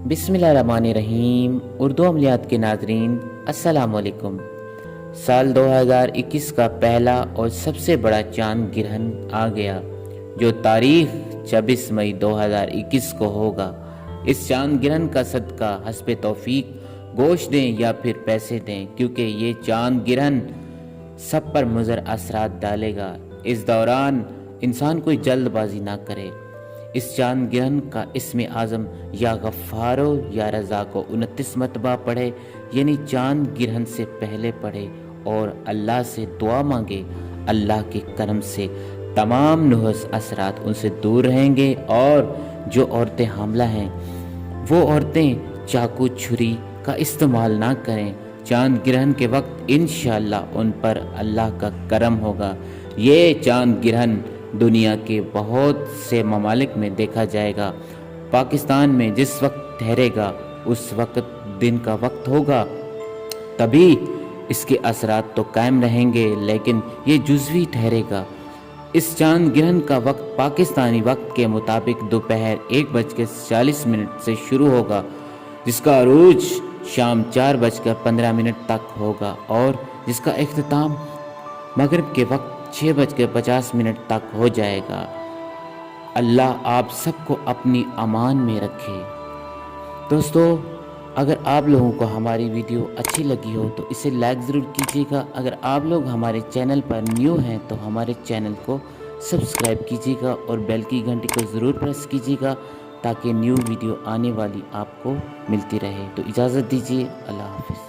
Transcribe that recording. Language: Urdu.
بسم اللہ الرحمن الرحیم۔ اردو عملیات کے ناظرین السلام علیکم۔ سال 2021 کا پہلا اور سب سے بڑا چاند گرہن آ گیا، جو تاریخ 26 مئی 2021 کو ہوگا۔ اس چاند گرہن کا صدقہ حسب توفیق گوشت دیں یا پھر پیسے دیں، کیونکہ یہ چاند گرہن سب پر مضر اثرات ڈالے گا۔ اس دوران انسان کوئی جلد بازی نہ کرے۔ اس چاند گرہن کا اسم اعظم یا غفارو یا رضا کو 29 مرتبہ پڑھے، یعنی چاند گرہن سے پہلے پڑھے، اور اللہ سے دعا مانگے۔ اللہ کے کرم سے تمام نحوس اثرات ان سے دور رہیں گے، اور جو عورتیں حاملہ ہیں وہ عورتیں چاقو چھری کا استعمال نہ کریں۔ چاند گرہن کے وقت انشاءاللہ ان پر اللہ کا کرم ہوگا۔ یہ چاند گرہن دنیا کے بہت سے ممالک میں دیکھا جائے گا۔ پاکستان میں جس وقت ٹھہرے گا اس وقت دن کا وقت ہوگا، تبھی اس کے اثرات تو قائم رہیں گے، لیکن یہ جزوی ٹھہرے گا۔ اس چاند گرہن کا وقت پاکستانی وقت کے مطابق دوپہر 1:40 سے شروع ہوگا، جس کا عروج شام 4:15 تک ہوگا، اور جس کا اختتام مغرب کے وقت 6:50 تک ہو جائے گا۔ اللہ آپ سب کو اپنی امان میں رکھے۔ دوستو، اگر آپ لوگوں کو ہماری ویڈیو اچھی لگی ہو تو اسے لائک ضرور کیجیے گا۔ اگر آپ لوگ ہمارے چینل پر نیو ہیں تو ہمارے چینل کو سبسکرائب کیجیے گا اور بیل کی گھنٹی کو ضرور پریس کیجیے گا، تاکہ نیو ویڈیو آنے والی آپ کو ملتی رہے۔ تو اجازت دیجیے، اللہ حافظ۔